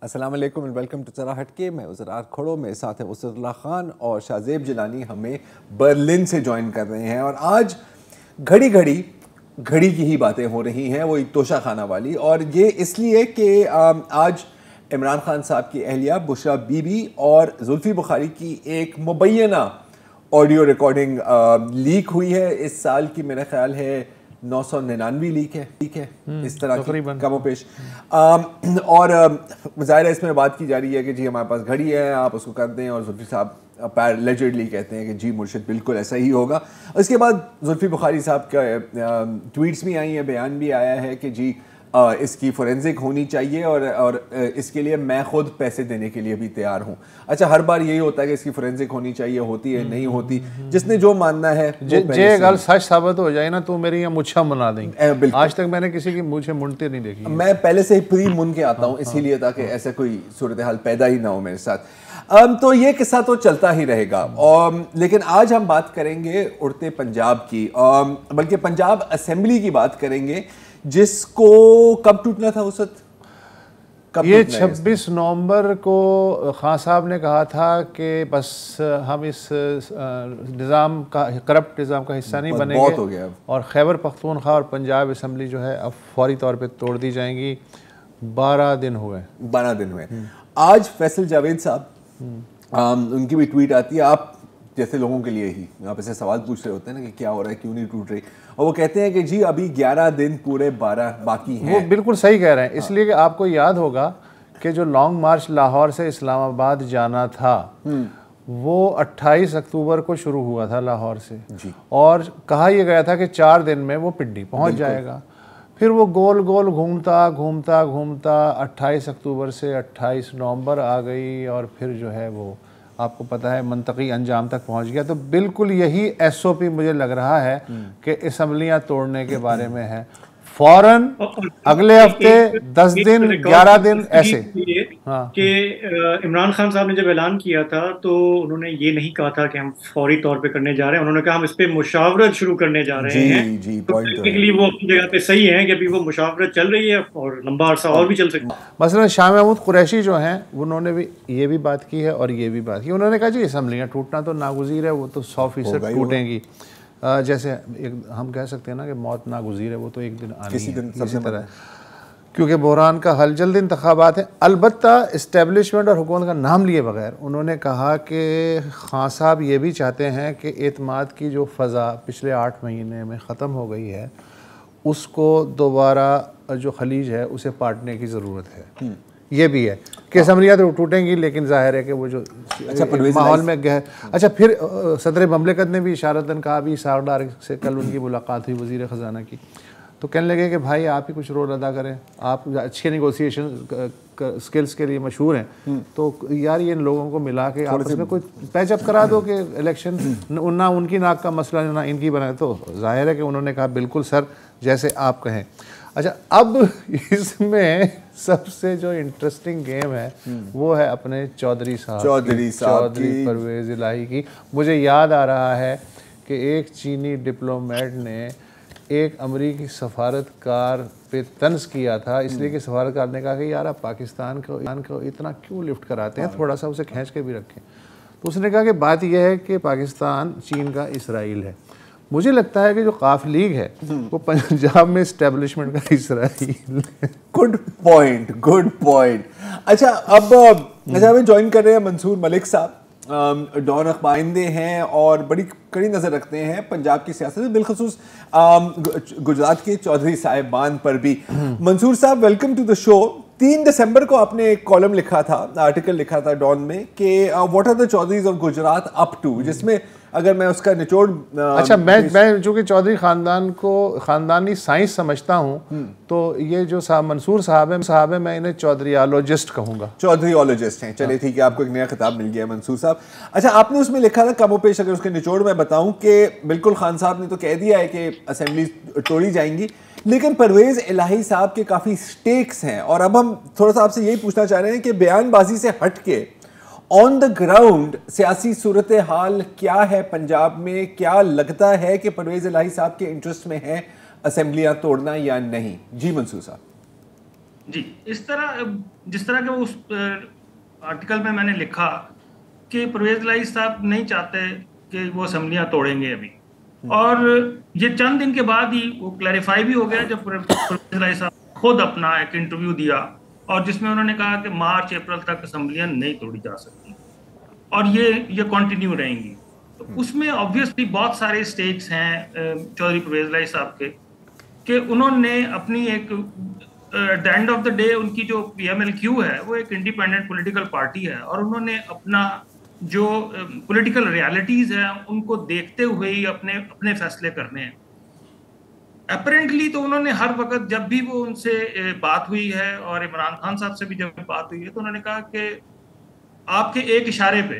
अस्सलाम वालेकुम and welcome to जरा हटके। मैं उजरार खड़ो, मेरे साथ है उसरउल्लाह खान और शाहजेब जिलानी हमें बर्लिन से ज्वाइन कर रहे हैं। और आज घड़ी की ही बातें हो रही हैं, वो तोशा खाना वाली। और ये इसलिए कि आज इमरान खान साहब की अहलिया बुशरा बीबी और जुल्फी बुखारी की एक मुबैना ऑडियो रिकॉर्डिंग लीक हुई है। इस साल की मेरा ख्याल है 999 लीक है, ठीक है, इस तरह की कमोपेश। और ज़ाहिर है इसमें बात की जा रही है कि जी हमारे पास घड़ी है, आप उसको कर दें। और जुल्फी साहब एलिजिडली कहते हैं कि जी मुर्शिद बिल्कुल ऐसा ही होगा। उसके बाद जुल्फी बुखारी साहब का ट्वीट्स भी आई हैं, बयान भी आया है कि जी इसकी फोरेंसिक होनी चाहिए और इसके लिए मैं खुद पैसे देने के लिए भी तैयार हूँ। अच्छा, हर बार यही होता है कि इसकी फोरेंसिक होनी चाहिए, होती है नहीं होती, जिसने जो मानना है जे गल सच साबित हो जाए ना तो मेरी यहाँ मुच्छा मुना देंगे। आज तक मैंने किसी की मुझे मुनते नहीं देखी। मैं पहले से ही प्री मुन के आता हूँ इसीलिए, ताकि ऐसा कोई सूरत हाल पैदा ही ना हो मेरे साथ। तो ये किस्सा तो चलता ही रहेगा। लेकिन आज हम बात करेंगे उड़ते पंजाब की, बल्कि पंजाब असेंबली की बात करेंगे, जिसको कब टूटना था उस वक्त? ये 26 नवंबर को खान साहब ने कहा था कि बस हम इस निज़ाम का, करप्ट निज़ाम का हिस्सा नहीं बनेंगे। बहुत हो गया। और खैबर पख्तूनख्वा और पंजाब असेंबली जो है अब फौरी तौर पे तोड़ दी जाएंगी। 12 दिन हुए। आज फैसल जावेद साहब, उनकी भी ट्वीट आती है, आप जैसे लोगों के लिए ही, आप ऐसे सवाल पूछ रहे होते हैं ना कि क्या हो रहा है, क्यों नहीं टूट रही, और वो कहते हैं कि जी अभी 11 दिन पूरे 12 बाकी हैं। वो बिल्कुल सही कह रहे हैं। इसलिए कि आपको याद होगा कि जो लॉन्ग मार्च लाहौर से इस्लामाबाद जाना था वो 28 अक्टूबर को शुरू हुआ था लाहौर से जी। और कहा यह गया था कि 4 दिन में वो पिंडी पहुंच जाएगा। फिर वो गोल गोल घूमता घूमता घूमता 28 अक्टूबर से 28 नवंबर आ गई और फिर जो है वो आपको पता है मंतकी अंजाम तक पहुंच गया। तो बिल्कुल यही एसओपी मुझे लग रहा है कि असम्बलियां तोड़ने के बारे में है। फौरन अगले हफ्ते 10 दिन 11 दिन ऐसे। हाँ। कि इमरान खान साहब ने जब ऐलान किया था तो उन्होंने ये नहीं कहा था कि हम फौरी तौर पे करने जा रहे हैं, उन्होंने कहा हम इस पे मुशावरत शुरू करने जा रहे हैं। जी, तो टेक्निकली वो अपनी जगह पे सही है कि अभी वो मुशावरत चल रही है और लंबा अरसा और भी चल सकती है। मसलन शाह महमूद कुरैशी जो हैं उन्होंने भी ये भी बात की है और ये भी बात की। उन्होंने कहा जी असम्बलियाँ टूटना तो नागुज़ीर है, वो तो 100% टूटेंगी। जैसे हम कह सकते हैं ना कि मौत नागुज़ीर है, वो तो एक दिन आनी है इसी तरह, क्योंकि बहरान का हल जल्द इंतखाबात है। अलबत्ता इस्टेब्लिशमेंट और हुकूमत का नाम लिए बगैर उन्होंने कहा कि खान साहब ये भी चाहते हैं कि एतमाद की जो फ़ज़ा पिछले 8 महीने में ख़त्म हो गई है उसको दोबारा जो खलीज है उसे पाटने की ज़रूरत है। ये भी है कि असम्बलियाँ तो टूटेंगी, लेकिन जाहिर है कि वो जो माहौल में अच्छा, फिर सदर ममलिकत ने भी इशारतन कहा, भी सारदार से कल उनकी मुलाकात हुई वज़ीर ख़जाना की, तो कहने लगे कि भाई आप ही कुछ रोल अदा करें, आप अच्छे नेगोशिएशन स्किल्स के लिए मशहूर हैं, तो यार ये इन लोगों को मिला के आपस में कोई पैचअप करा दो कि इलेक्शन ना उनकी नाक का मसला ना इनकी बनाए। तो जाहिर है कि उन्होंने कहा बिल्कुल सर, जैसे आप कहें। अच्छा, अब इसमें सबसे जो इंटरेस्टिंग गेम है वो है अपने चौधरी परवेज़ इलाही की। मुझे याद आ रहा है कि एक चीनी डिप्लोमेट ने एक अमरीकी सफारतकार पे तंज किया था, इसलिए कि सफारतकार ने कहा कि यार आप पाकिस्तान को इतना क्यों लिफ्ट कराते हैं, थोड़ा सा उसे खींच के भी रखें। तो उसने कहा कि बात यह है कि पाकिस्तान चीन का इसराइल है। मुझे लगता है कि जो काफ लीग है वो पंजाब में इस्टेब्लिशमेंट का इसराइल है। Good point. अच्छा, अब हमें ज्वाइन कर रहे हैं मंसूर मलिक साहब, डॉन अखबाइंदे हैं और बड़ी कड़ी नज़र रखते हैं पंजाब की सियासत में, बिलखसूस गुजरात के चौधरी साहिबान पर भी। मंसूर साहब, वेलकम टू द शो। 3 दिसंबर को आपने एक कॉलम लिखा था, आर्टिकल लिखा था डॉन में कि what are the Chaudhrys of Gujarat up to, जिसमें अगर मैं उसका निचोड़ अच्छा, मैं जो कि चौधरी खानदान को खानदानी साइंस समझता हूँ, तो ये जो मंसूर साहब है मैं इन्हें चौधरीलॉजिस्ट कहूँगा। चौधरीलॉजिस्ट हैं, चलिए ठीक है, आपको एक नया खिताब मिल गया मंसूर साहब। अच्छा, आपने उसमें लिखा था कमोपेश, अगर उसके निचोड़ में बताऊं कि बिल्कुल खान साहब ने तो कह दिया है कि असेंबली तोड़ी जाएंगी, लेकिन परवेज़ इलाही साहब के काफ़ी स्टेक्स हैं। और अब हम थोड़ा सा आपसे यही पूछना चाह रहे हैं कि बयानबाजी से हट के ऑन द ग्राउंड सियासी सूरत हाल क्या है पंजाब में? क्या लगता है कि परवेज़ इलाही साहब के इंटरेस्ट में है असेंबलियां तोड़ना या नहीं? जी मंसूर साहब। जी, इस तरह जिस तरह के उस आर्टिकल में मैंने लिखा कि परवेज इलाही साहब नहीं चाहते कि वो असेंबलियां तोड़ेंगे अभी, और ये चंद दिन के बाद ही वो क्लैरिफाई भी हो गया जब परवेज इलाही साहब खुद अपना एक इंटरव्यू दिया, और जिसमें उन्होंने कहा कि मार्च अप्रैल तक असेंबलियां नहीं तोड़ी जा सकती और ये कंटिन्यू रहेंगी। तो उसमें ऑब्वियसली बहुत सारे स्टेक्स हैं चौधरी परवेज इलाही साहब के, कि उन्होंने अपनी एक at the end of the day उनकी जो PMLQ है वो एक इंडिपेंडेंट पॉलिटिकल पार्टी है, और उन्होंने अपना जो पॉलिटिकल रियलिटीज है उनको देखते हुए ही अपने अपने फैसले करने हैं। अपेरेंटली तो उन्होंने हर वक्त जब भी वो उनसे बात हुई है और इमरान खान साहब से भी जब बात हुई है तो उन्होंने कहा कि आपके एक इशारे पे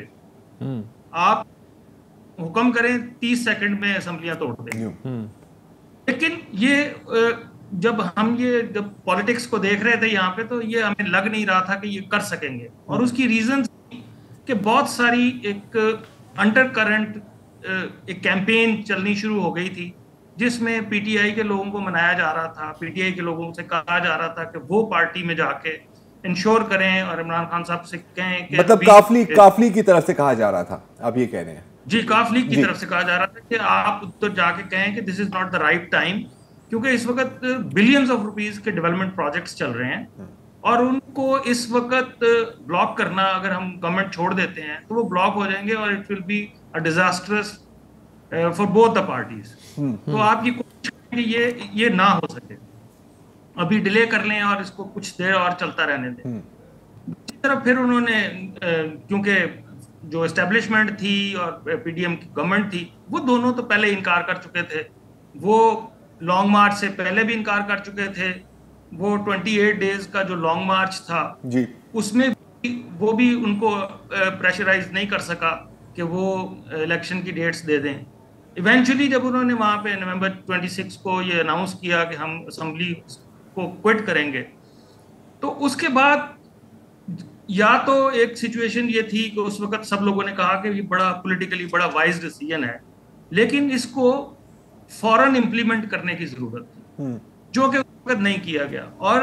आप हुक्म करें 30 सेकंड में असेंबलियां तोड़ देंगे। लेकिन ये जब पॉलिटिक्स को देख रहे थे यहाँ पे, तो ये हमें लग नहीं रहा था कि ये कर सकेंगे, और उसकी रीजन कि बहुत सारी एक अंडर करंट एक कैंपेन चलनी शुरू हो गई थी, जिसमें PTI के लोगों को मनाया जा रहा था, PTI के लोगों से कहा जा रहा था कि वो पार्टी में जाके इंश्योर करें और इमरान खान साहब से कहें कि मतलब काफली की तरफ से कहा जा रहा था, आप ये कह रहे हैं? जी, काफली की तरफ से कहा जा रहा था कि आप उधर जाके कहें कि this is not the right time, क्योंकि इस वक्त बिलियंस ऑफ रुपीस के डेवलपमेंट प्रोजेक्ट्स चल रहे हैं, और उनको इस वक्त ब्लॉक करना, अगर हम गवर्नमेंट छोड़ देते हैं तो वो ब्लॉक हो जाएंगे और it will be a disastrous for both the parties. तो आप ये कोशिश करें कि ये ना हो सके, अभी डिले कर लें और इसको कुछ देर और चलता रहने दें। दूसरी तरफ फिर उन्होंने क्योंकि जो एस्टेब्लिशमेंट थी और PDM की गवर्नमेंट थी, वो दोनों तो पहले इनकार कर चुके थे, वो लॉन्ग मार्च से पहले भी इनकार कर चुके थे। वो 28 डेज का जो लॉन्ग मार्च था जी, उसमें वो भी उनको प्रेशराइज नहीं कर सका कि वो इलेक्शन की डेट्स दे दें। इवेंचुअली जब उन्होंने वहां पे नवंबर 26 को ये अनाउंस किया कि हम असेंबली को क्विट करेंगे, तो उसके बाद या तो एक सिचुएशन ये थी कि उस वक्त सब लोगों ने कहा कि ये बड़ा पॉलिटिकली बड़ा वाइज डिसीजन है, लेकिन इसको फौरन इंप्लीमेंट करने की जरूरत थी, जो कि उस वक्त नहीं किया गया। और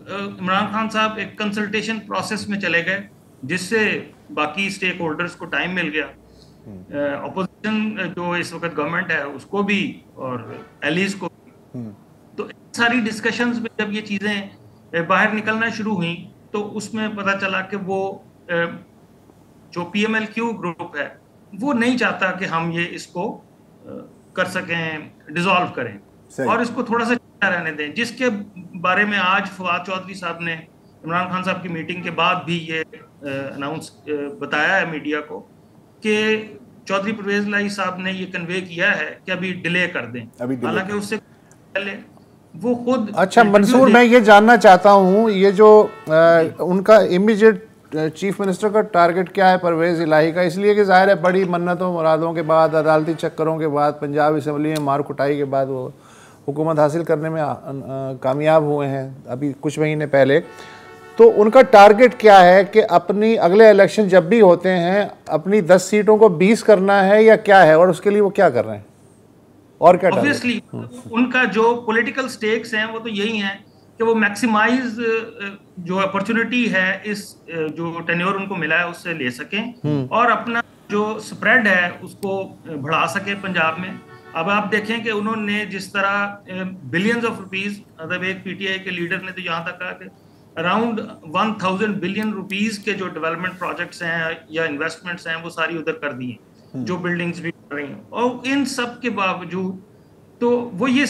इमरान खान साहब एक कंसल्टेशन प्रोसेस में चले गए, जिससे बाकी स्टेक होल्डर्स को टाइम मिल गया, ऑपोजिशन जो इस वक्त गवर्नमेंट है उसको भी और एलीज को भी। तो सारी डिस्कशंस में जब ये चीजें बाहर निकलना शुरू हुई, तो उसमें पता चला कि वो जो PMLQ ग्रुप है वो नहीं चाहता कि हम ये इसको कर सकें, डिसॉल्व करें और इसको थोड़ा सा रहने दें, जिसके बारे में आज फवाद चौधरी साहब ने इमरान खान साहब की मीटिंग के बाद भी ये अनाउंस बताया है मीडिया को कि चौधरी परवेज इलाही साहब ने ये कन्वे किया है कि अभी डिले कर दें, हालांकि उससे पहले वो खुद। अच्छा मंसूर, मैं ये जानना चाहता हूँ, ये जो उनका इमीडिएट चीफ मिनिस्टर का टारगेट क्या है परवेज इलाही का? इसलिए कि जाहिर है बड़ी मन्नतों मुरादों के बाद, अदालती चक्करों के बाद, पंजाब असम्बली में मार कुटाई के बाद वो हुकूमत हासिल करने में कामयाब हुए हैं अभी कुछ महीने पहले। तो उनका टारगेट क्या है कि अपनी अगले इलेक्शन जब भी होते हैं अपनी 10 सीटों को 20 करना है या क्या है, और उसके लिए वो क्या कर रहे हैं और क्या? ऑब्वियसली उनका जो पॉलिटिकल स्टेक्स हैं वो तो यही हैं कि वो मैक्सिमाइज जो अपॉर्चुनिटी है इस जो टेन्योर उनको मिला है उससे ले सकें और अपना जो स्प्रेड है उसको बढ़ा सके पंजाब में। अब आप देखें कि उन्होंने जिस तरह बिलियंस ऑफ रुपीस, मतलब एक PTI के लीडर ने तो यहाँ तक कहा कि अराउंड 1000 बिलियन रुपीस के जो डेवलपमेंट प्रोजेक्ट्स हैं या इन्वेस्टमेंट्स हैं वो सारी उधर कर दी हैं, जो बिल्डिंग्स भी कर रही हैं। और इन सब के बावजूद तो वो ये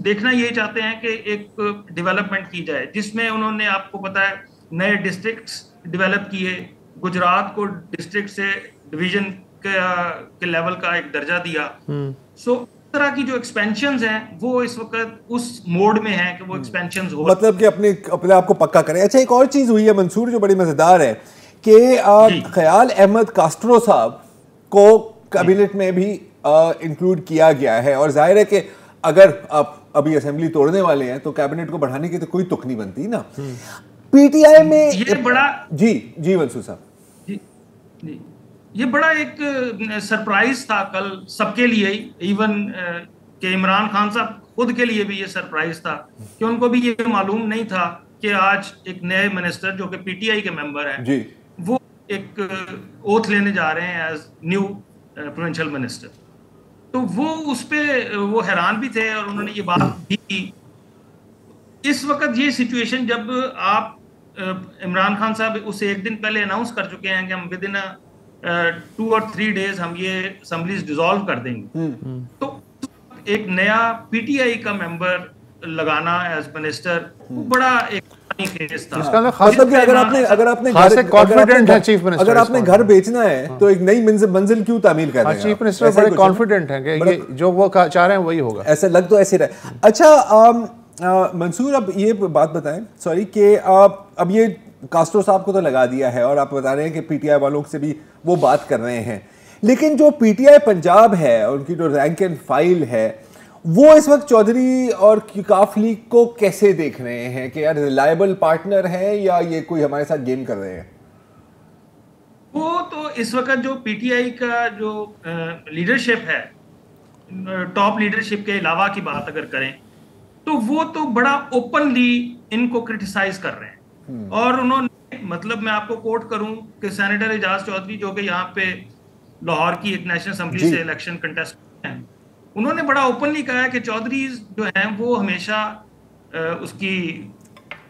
देखना ये चाहते हैं कि एक डेवलपमेंट की जाए, जिसमें उन्होंने आपको पता है नए डिस्ट्रिक्ट्स डेवलप किए, गुजरात को डिस्ट्रिक्ट से डिवीजन के लेवल का एक दर्जा दिया। सो इस तरह की जो एक्सपेंशंस हैं वो इस वक्त उस मोड में है कि वो एक्सपेंशंस हो, मतलब कि अपने आप को पक्का करें। अच्छा, एक और चीज हुई है मंसूर जो बड़ी मजेदार है कि ख्याल अहमद कास्ट्रो साहब को कैबिनेट में भी इंक्लूड किया गया है, और जाहिर है कि अगर आप अभी असेंबली तोड़ने वाले हैं तो कैबिनेट को बढ़ाने की तो कोई तुक नहीं बनती ना। PTI में ये बड़ा जी मंसूर साहब जी ये बड़ा एक सरप्राइज था कल सबके लिए, इवन कि इमरान खान साहब खुद के लिए भी ये सरप्राइज था कि उनको भी ये मालूम नहीं था कि आज एक नए मिनिस्टर जो कि पीटीआई के मेंबर हैं जी, वो एक ओथ लेने जा रहे हैं एज न्यू प्रोविंशियल मिनिस्टर। तो वो उस पे वो हैरान भी थे और उन्होंने ये बात भी की। इस वक्त ये सिचुएशन जब आप इमरान खान साहब उसे एक दिन पहले अनाउंस कर चुके हैं कि हम विद इन 2 और 3 डेज हम ये असेंबलीज डिसॉल्व कर देंगे, तो एक नया पीटीआई का मेंबर लगाना एज मिनिस्टर बड़ा एक केस था। मतलब कि अगर आपने घर बेचना है तो एक नई मंजिल क्यों तामील कर रहे हैं? चीफ मिनिस्टर बड़े कॉन्फिडेंट हैं कि ये जो वो चाह रहे हैं वही होगा। ऐसा लग तो ऐसे रहा। अच्छा मंसूर, अब ये बात बताएं, सॉरी, कि अब ये कास्ट्रो साहब को तो लगा दिया है और आप बता रहे हैं कि पीटीआई वालों से भी वो बात कर रहे हैं, लेकिन जो पीटीआई पंजाब है उनकी जो रैंक एंड फाइल है वो इस वक्त चौधरी और काफ लीग को कैसे देख रहे हैं कि यार रिलायबल पार्टनर है या ये कोई हमारे साथ गेम कर रहे हैं? वो तो इस वक्त जो पीटीआई का जो लीडरशिप है, टॉप लीडरशिप के अलावा की बात अगर करें तो वो तो बड़ा ओपनली इनको क्रिटिसाइज कर रहे हैं। और उन्होंने, मतलब मैं आपको कोट करूं कि सेनेटर एजाज चौधरी जो कि यहाँ पे लाहौर की एक नेशनल असेंबली से इलेक्शन कंटेस्ट हैं, उन्होंने बड़ा ओपनली कहा है कि चौधरी जो हैं वो हमेशा उसकी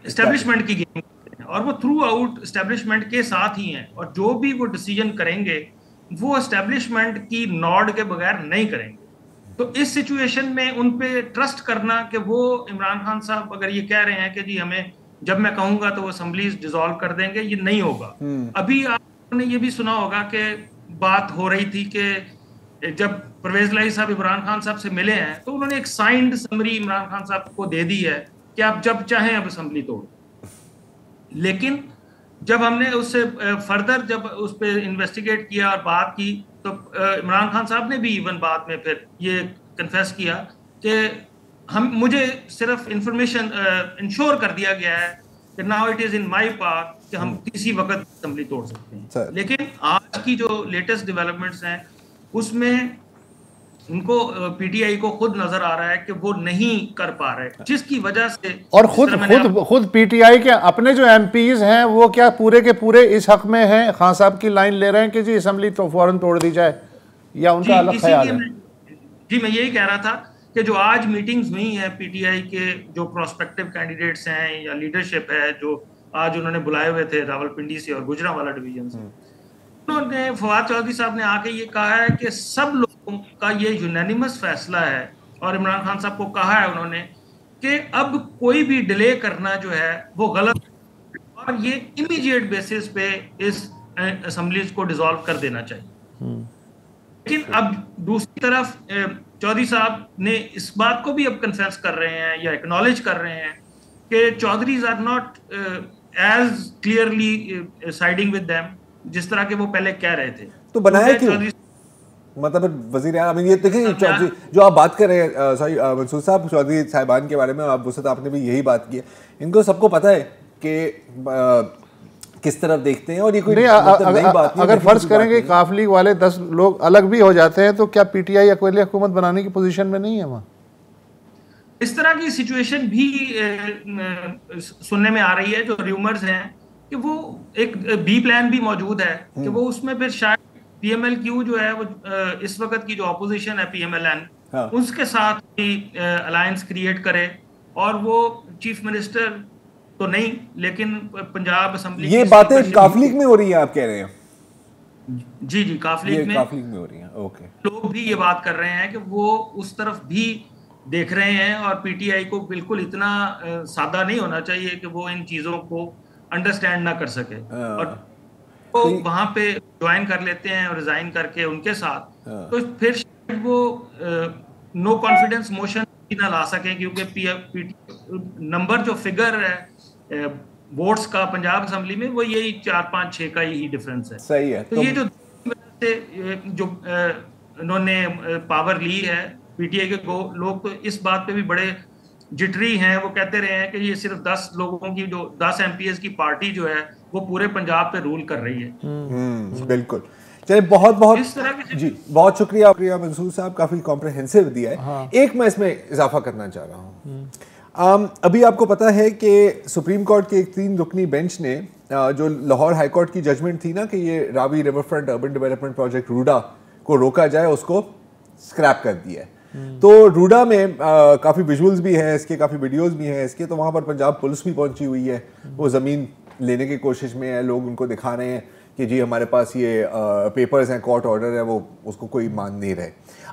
एस्टेब्लिशमेंट की गेम करते हैं और वो थ्रू आउट एस्टेब्लिशमेंट के साथ ही हैं और जो भी वो डिसीजन करेंगे वो एस्टेब्लिशमेंट की नॉड के बगैर नहीं करेंगे। तो इस सिचुएशन में उन पे ट्रस्ट करना कि वो इमरान खान साहब अगर ये कह रहे हैं कि जी हमें जब मैं कहूंगा तो वो असेंबलीज डिसॉल्व कर देंगे, ये नहीं होगा। अभी आपने ये भी सुना होगा कि बात हो रही थी कि जब परवेज लाई साहब इमरान खान साहब से मिले हैं तो उन्होंने एक साइंड समरी इमरान खान साहब को दे दी है कि आप जब चाहें अब असेंबली तोड़। लेकिन जब हमने उससे फर्दर जब उस पर इन्वेस्टिगेट किया और बात की तो इमरान खान साहब ने भी इवन बाद में फिर ये कन्फेस किया कि मुझे सिर्फ इंफॉर्मेशन इंश्योर कर दिया गया है कि now it is in my power कि हम किसी वक्त असेंबली तोड़ सकते हैं। लेकिन आज की जो लेटेस्ट डेवलपमेंट्स हैं उसमें इनको पीटीआई को खुद नजर आ रहा है कि वो नहीं कर पा रहे, जिसकी वजह से और खुद पीटीआई के अपने जो एमपीज हैं वो क्या पूरे के पूरे इस हक में हैं, खान साहब की लाइन ले रहे हैं कि जी असेंबली तो फौरन तोड़ दी जाए, या उनका अलग ख्याल है? जी मैं यही कह रहा था कि जो आज मीटिंग्स हुई हैं पीटीआई के जो प्रोस्पेक्टिव कैंडिडेट्स हैं या लीडरशिप है जो आज उन्होंने बुलाए हुए थे रावलपिंडी से और गुजरांवाला डिवीजन से, उन्होंने फवाद चौधरी साहब ने आके ये कहा है कि सब लोगों का ये यूनानिमस फैसला है और इमरान खान साहब को कहा है उन्होंने कि अब कोई भी डिले करना जो है वो गलत और ये इमीडिएट बेसिस पे इस असेंबलीज को डिसॉल्व कर देना चाहिए। लेकिन अब दूसरी तरफ चौधरी साहब ने इस बात को भी अब कन्फेस कर रहे हैं या एक्नॉलेज कर रहे हैं कि Chaudhrys are not as clearly siding with them जिस तरह के वो पहले कह रहे थे। तो बनाया क्यों? मतलब वजीर आज़म, ये देखिए चौधरी जो आप बात कर रहे हैं, सॉरी मंसूर साहब, चौधरी साहिबान के बारे में आप वसत आपने भी यही बात की है, इनको सबको पता है कि किस तरफ देखते हैं और ये कोई मतलब नई बात नहीं। अगर फर्ज करेंगे काफ लीग वाले 10 लोग अलग भी हो जाते हैं तो क्या पीटीआई अकेले हुकूमत बनाने की पोजीशन में नहीं है वहाँ? इस तरह की सिचुएशन भी सुनने में आ रही है, जो र्यूमर्स हैं कि वो एक बी प्लान भी मौजूद है कि वो उसमें फिर शायद पीएमएलक्यू जो है वो इस वक्त की जो ऑपोजिशन है पीएमएलएन, उसके साथ भी अलायंस क्रिएट करे और वो चीफ मिनिस्टर तो नहीं लेकिन पंजाब असेंबली। ये बातें काफ लीग में हो रही हैं आप कह रहे हैं? जी जी काफ लीग में हो रही हैं। ओके, लोग भी ये बात कर रहे हैं कि वो उस तरफ भी देख रहे हैं और पीटीआई को बिल्कुल इतना सादा नहीं होना चाहिए कि वो इन चीजों को अंडरस्टैंड ना कर सके और वो वहां पे ज्वाइन कर लेते हैं और रिजाइन करके उनके साथ, तो फिर शायद वो नो कॉन्फिडेंस मोशन ना ला सके क्योंकि नंबर जो फिगर है वोट्स का पंजाब असेंबली में वो यही 4-5-6 का ही डिफरेंस है। सही है। तो ये जो जो इन्होंने पावर ली है पीटीआई के लोग तो इस बात पे भी बड़े जिटरी हैं। वो कहते रहे हैं कि ये सिर्फ 10 लोगों की जो 10 एमपीएस की पार्टी जो है वो पूरे पंजाब पे रूल कर रही है। बिल्कुल। चलिए बहुत बहुत शुक्रिया मंसूर साहब, काफी कॉम्प्रिहेंसिव दिया है। एक मैं इसमें इजाफा करना चाह रहा हूँ, अभी आपको पता है कि सुप्रीम कोर्ट के एक 3 रुकनी बेंच ने जो लाहौर हाई कोर्ट की जजमेंट थी ना कि ये Ravi riverfront urban development project RUDA को रोका जाए, उसको स्क्रैप कर दिया है। तो रूडा में काफ़ी विजुअल्स भी हैं इसके, काफ़ी वीडियोस भी हैं इसके, तो वहाँ पर पंजाब पुलिस भी पहुंची हुई है, वो ज़मीन लेने की कोशिश में है, लोग उनको दिखा रहे हैं कि जी हमारे पास ये पेपर्स हैं, कोर्ट ऑर्डर है, वो उसको कोई मान नहीं रहे।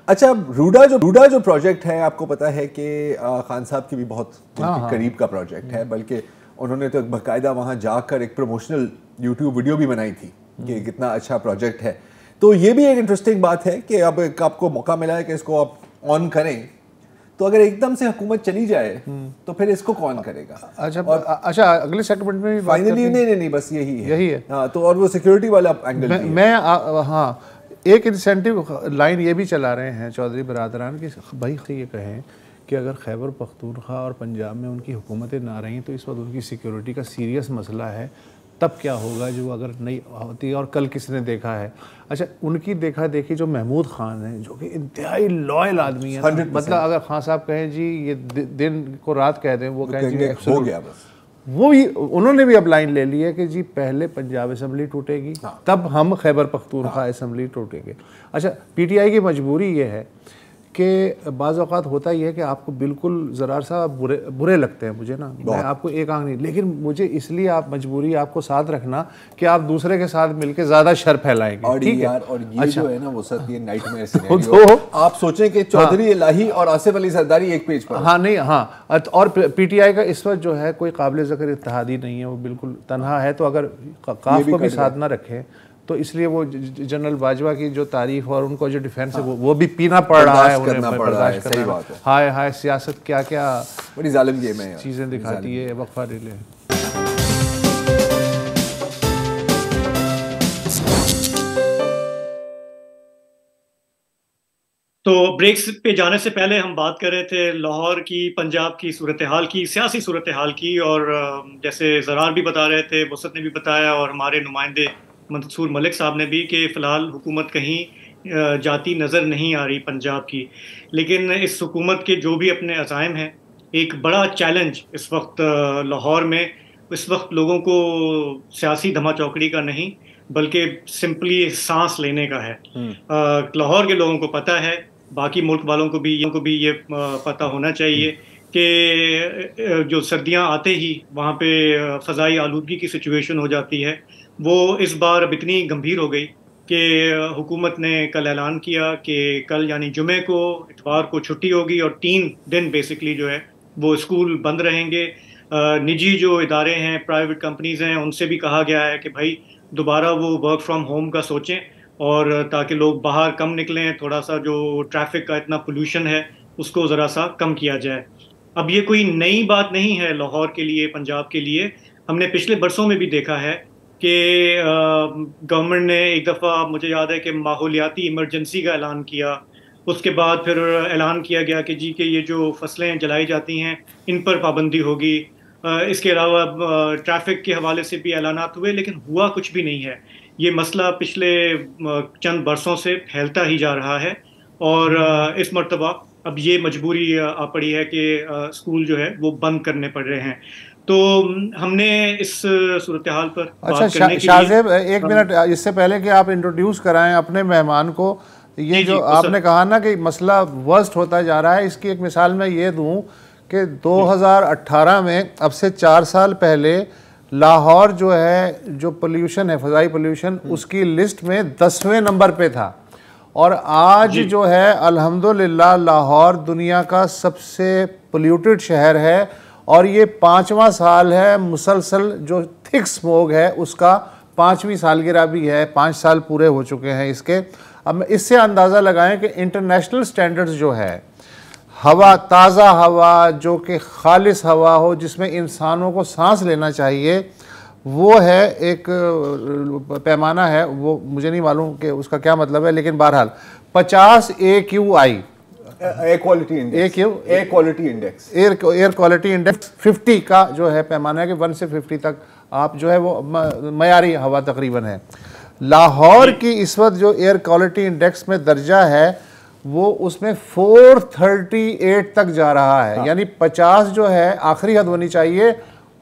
अच्छा, रूडा जो प्रोजेक्ट है, आपको पता है कि खान साहब की भी बहुत करीब का प्रोजेक्ट है, बल्कि उन्होंने तो बाकायदा वहाँ जाकर एक प्रमोशनल यूट्यूब वीडियो भी बनाई थी कि कितना अच्छा प्रोजेक्ट है। तो ये भी एक इंटरेस्टिंग बात है कि अब आपको मौका मिला है कि इसको आप ऑन करें, तो अगर एकदम से हुकूमत चली जाए तो फिर इसको कौन करेगा? अच्छा, अगले सेगमेंट में भी फाइनली नहीं बस यही है। हाँ, तो और वो सिक्योरिटी वाला एंगल हाँ, एक इंसेंटिव लाइन ये भी चला रहे हैं चौधरी बरादरान की, भाई ये कहें कि अगर खैबर पख्तूनख्वा और पंजाब में उनकी हुकूमतें ना रहीं तो इस वक्त उनकी सिक्योरिटी का सीरियस मसला है, तब क्या होगा जो अगर नहीं होती। और कल किसने देखा है, अच्छा उनकी देखा देखी जो महमूद खान है जो कि इंतहाई लॉयल आदमी है, मतलब अगर खान साहब कहें जी ये दिन को रात कह दें, वो कहें जी हो गया बस, वो भी उन्होंने भी अब लाइन ले ली है कि जी पहले पंजाब असम्बली टूटेगी, तब हम खैबर पख्तूनख्वा असम्बली टूटेंगे। अच्छा, पीटीआई की मजबूरी ये है कि बाज़ औक़ात होता ही है कि आपको बिल्कुल ज़रार साहब बुरे लगते हैं मुझे ना, मैं आपको एक आंख नहीं, लेकिन मुझे इसलिए आप मजबूरी आपको साथ रखना कि आप दूसरे के साथ मिलके ज़्यादा शर फैलाएंगे। और ठीक यार, है? और ये अच्छा, जो है ना वो सर ये नाइटमेयर सिनेरियो, तो आप सोचें कि चौधरी इलाही और आसिफ अली सरदारी एक पेज पर। हाँ नहीं, हाँ, और पीटीआई का इस वक्त जो है कोई काबिल ज़िक्र इत्तेहादी नहीं है, वो बिल्कुल तनहा है। तो अगर काफ को भी साथ ना रखें तो इसलिए वो जनरल बाजवा की जो तारीफ और उनको जो डिफेंस है वो भी पीना पड़ रहा है, उन्हें बर्दाश्त करना पड़ रहा है। हाय हाय, सियासत क्या क्या बड़ी जालिम गेम है, चीज़ें दिखाती है। वक्फा ले लें। तो ब्रेक्स पे जाने से पहले हम बात कर रहे थे लाहौर की, पंजाब की सूरत हाल की, सियासी सूरत हाल की, और जैसे ज़रार भी बता रहे थे, वसत ने भी बताया और हमारे नुमाइंदे मंसूर मलिक साहब ने भी, कि फ़िलहाल हुकूमत कहीं जाती नज़र नहीं आ रही पंजाब की। लेकिन इस हुकूमत के जो भी अपने अज़ाइम हैं, एक बड़ा चैलेंज इस वक्त लाहौर में, इस वक्त लोगों को सियासी धमाचौकड़ी का नहीं बल्कि सिंपली सांस लेने का है। लाहौर के लोगों को पता है, बाकी मुल्क वालों को भी ये पता होना चाहिए कि जो सर्दियां आते ही वहाँ पे फ़ज़ाई आलूदगी की सिचुएशन हो जाती है, वो इस बार अब इतनी गंभीर हो गई कि हुकूमत ने कल ऐलान किया कि कल यानी जुमे को, इतवार को छुट्टी होगी और 3 दिन बेसिकली जो है वो स्कूल बंद रहेंगे। निजी जो इदारे हैं, प्राइवेट कंपनीज़ हैं, उनसे भी कहा गया है कि भाई दोबारा वो वर्क फ्रॉम होम का सोचें, और ताकि लोग बाहर कम निकलें, थोड़ा सा जो ट्रैफिक का इतना पोल्यूशन है उसको ज़रा सा कम किया जाए। अब ये कोई नई बात नहीं है लाहौर के लिए, पंजाब के लिए। हमने पिछले बरसों में भी देखा है कि गवर्नमेंट ने एक दफ़ा, मुझे याद है कि माहौलियाती इमरजेंसी का ऐलान किया, उसके बाद फिर ऐलान किया गया कि जी कि ये जो फसलें जलाई जाती हैं इन पर पाबंदी होगी। इसके अलावा ट्रैफिक के हवाले से भी ऐलानात हुए, लेकिन हुआ कुछ भी नहीं है। ये मसला पिछले चंद बरसों से फैलता ही जा रहा है, और इस मरतबा अब ये मजबूरी आ पड़ी है कि स्कूल जो है वो बंद करने पड़ रहे हैं। तो हमने इस सूरत हाल पर बात करने के शाहजेब, एक मिनट, इससे पहले कि आप इंट्रोड्यूस कराएं अपने मेहमान को, ये जो आपने कहा ना कि मसला वर्स्ट होता जा रहा है, इसकी एक मिसाल मैं ये दूं कि 2018 में, अब से 4 साल पहले, लाहौर जो है, जो पोल्यूशन है, फ़ज़ाई पोल्यूशन, उसकी लिस्ट में 10वें नंबर पे था, और आज जो है अल्हम्दुलिल्लाह लाहौर दुनिया का सबसे पोल्यूटेड शहर है, और ये 5वां साल है मुसलसल जो थिक स्मोग है उसका 5वीं सालगिरह भी है, 5 साल पूरे हो चुके हैं इसके। अब इससे अंदाज़ा लगाएं कि इंटरनेशनल स्टैंडर्ड्स जो है, हवा, ताज़ा हवा जो कि खालिस हवा हो, जिसमें इंसानों को सांस लेना चाहिए, वो है एक पैमाना है, वो मुझे नहीं मालूम कि उसका क्या मतलब है, लेकिन बहरहाल 50 AQI, air quality index, air quality index 50 का जो है पैमाना है कि 1 से 50 तक आप जो है वो मयारी हवा तकरीबन है। लाहौर की इस वक्त जो एयर क्वालिटी इंडेक्स में दर्जा है वो उसमें 438 तक जा रहा है। यानी 50 जो है आखिरी हद होनी चाहिए,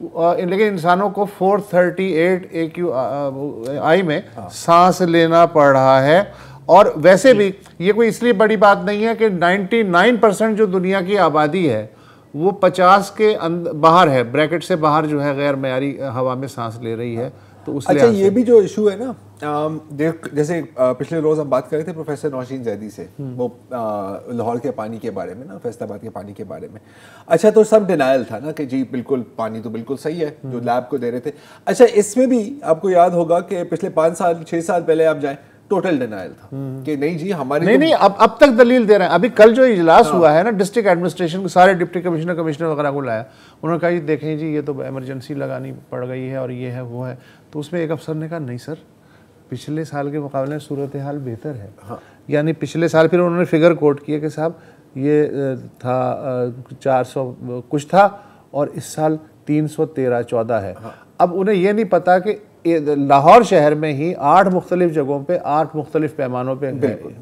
लेकिन इंसानों को 438 AQI में सांस लेना पड़ रहा है। और वैसे भी ये कोई इसलिए बड़ी बात नहीं है कि 99% जो दुनिया की आबादी है वो 50 के बाहर है, ब्रैकेट से बाहर जो है गैर मयारी हवा में सांस ले रही है। तो उस अच्छा, ये भी जो इशू है ना, जैसे पिछले रोज हम बात कर रहे थे प्रोफेसर नौशीन जैदी से, वो लाहौर के पानी के बारे में ना, फैसलाबाद के पानी के बारे में। अच्छा, तो सब डिनायल था ना कि जी बिल्कुल पानी तो बिल्कुल सही है जो लैब को दे रहे थे। अच्छा, इसमें भी आपको याद होगा कि पिछले 5 साल 6 साल पहले आप जाएं, टोटल डिनायल था कि नहीं जी हमारी नहीं, अब तक दलील दे रहे हैं। अभी कल जो इजलास हुआ है ना, डिस्ट्रिक्ट एडमिनिस्ट्रेशन के सारे डिप्टी कमिश्नर वगैरह को लाया, उन्होंने कहा जी देखें जी ये तो इमरजेंसी लगानी पड़ गई है और ये है वो है। तो उसमें एक अफसर ने कहा नहीं सर, पिछले साल के मुकाबले में सूरत हाल बेहतर है। यानी पिछले साल फिर उन्होंने फिगर कोट किया कि साहब ये था 400 कुछ था और इस साल 313-14 है। अब उन्हें ये नहीं पता कि लाहौर शहर में ही 8 मुख्तलिफ जगहों पे 8 मुख्तलिफ पैमानों पे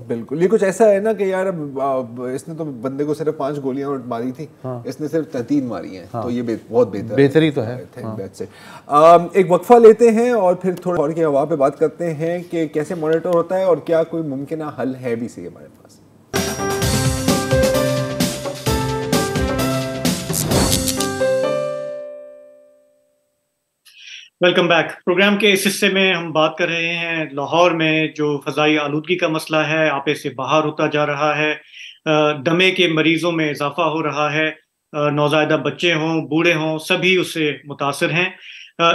बिल्कुल ये कुछ ऐसा है ना कि यार इसने तो बंदे को सिर्फ 5 गोलियां मारी थी, इसने सिर्फ 3 मारी हैं। तो ये बहुत बेहतरी तो है। एक वक्फा लेते हैं और फिर थोड़ा और की हवा पे बात करते हैं कि कैसे मॉनिटर होता है और क्या कोई मुमकिन हल है भी सही हमारे पास। Welcome back. प्रोग्राम के इस हिस्से में हम बात कर रहे हैं लाहौर में जो फ़ज़ाई आलूदगी का मसला है, आपे से बाहर होता जा रहा है, दमे के मरीज़ों में इजाफा हो रहा है, नौज़ायदा बच्चे हों बूढ़े हों सभी उससे मुतासर हैं।